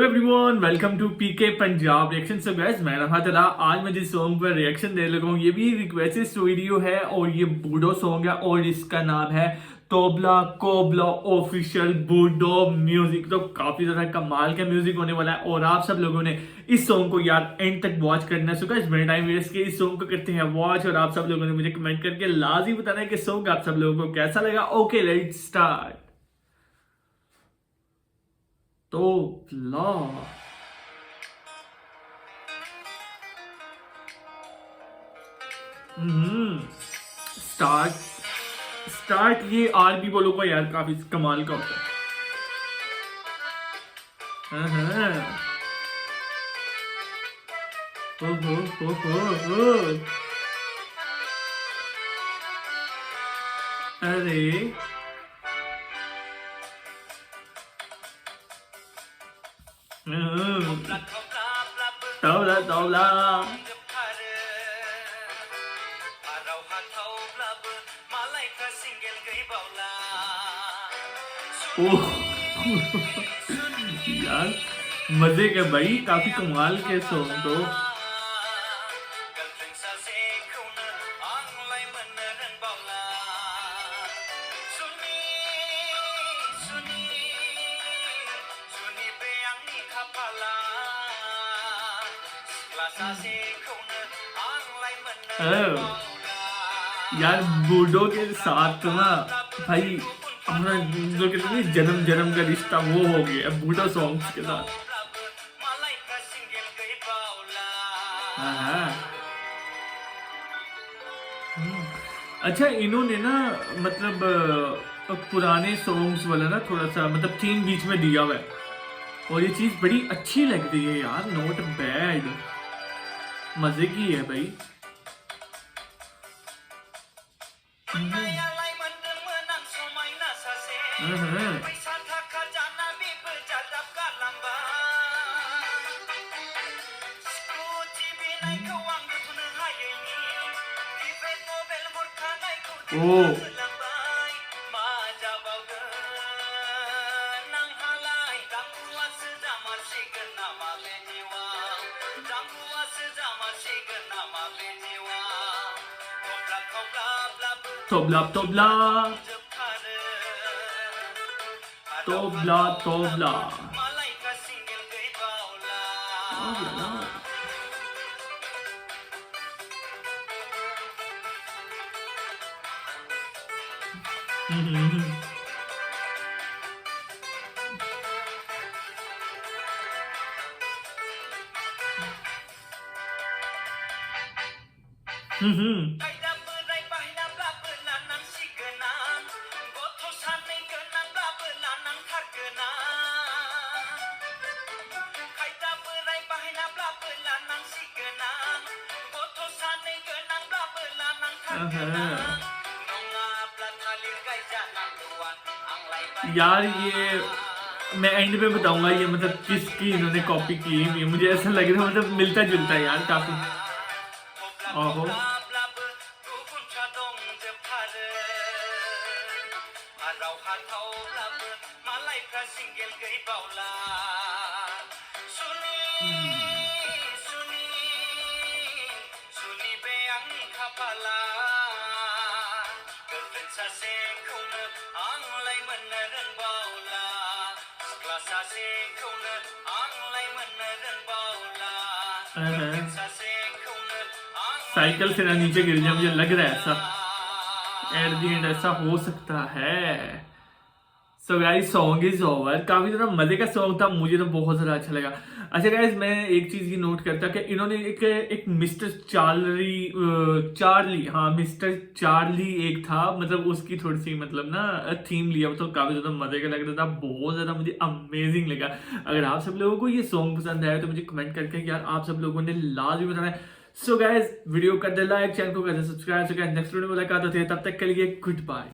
Everyone welcome to PK Punjab reaction. So guys मैं रहा था आज मैं जिस सॉन्ग पर रिएक्शन दे लगा हूँ ये भी रिक्वेस्टेड वीडियो है और ये बूडो सॉन्ग है और इसका नाम है तोबला कोबला ऑफिशियल बूडो म्यूजिक। तो काफी ज्यादा कमाल का म्यूजिक होने वाला है और आप सब लोगों ने इस सॉन्ग को यार एंड तक वॉच करना है। सो गाइस मेरे टाइम वेस्ट के इस सॉन्ग को करते हैं वॉच और आप सब लोगों ने मुझे कमेंट करके लाजमी बताना है कि सॉन्ग आप सब लोगों को कैसा लगा। Okay let's start. तोबला स्टार्ट स्टार्ट ये आरबी बोलो का यार काफी कमाल का होता है। हो। अरे तबला तबला ओह यार मजे के भाई काफी कमाल के सॉन्ग तो यार बूढ़ों के साथ ना भाई हमारा जो कहते हैं जन्म जन्म का रिश्ता वो हो गया बूढ़ा सॉन्ग्स के साथ। हाँ। अच्छा इन्होंने ना मतलब पुराने सॉन्ग्स वाला ना थोड़ा सा मतलब थीम बीच में दिया हुआ है और ये चीज बड़ी अच्छी लग रही है यार। नॉट बैड, मजे की है भाई। ओ तोबला तोबला तोबला तोबला यार ये मैं एंड में बताऊंगा ये मतलब किसकी इन्होंने कॉपी की है। मुझे ऐसा लग रहा है मतलब मिलता जुलता है यार काफी। ओहो साइकिल से ना नीचे गिर जाए मुझे लग रहा है ऐसा एट द एंड ऐसा हो सकता है। So guys song is over. काफी ज्यादा मजे का सॉन्ग था, मुझे तो बहुत ज्यादा अच्छा लगा। अच्छा गाइस मैं एक चीज की नोट करता कि इन्होंने एक मिस्टर चार्ली हाँ मिस्टर चार्ली एक था मतलब उसकी थोड़ी सी मतलब ना थीम लिया तो काफी ज्यादा मजे का लग रहा था, बहुत ज्यादा मुझे अमेजिंग लगा। अगर आप सब लोगों को ये सॉन्ग पसंद आया तो मुझे कमेंट करके यार आप सब लोगों ने लाजमी बताना है। सो गाइस वीडियो कर दे लाइक, चैनल को कर दे सब्सक्राइब। नेक्स्ट वीडियो में मुलाकात होती है, तब तक के लिए गुड बाय।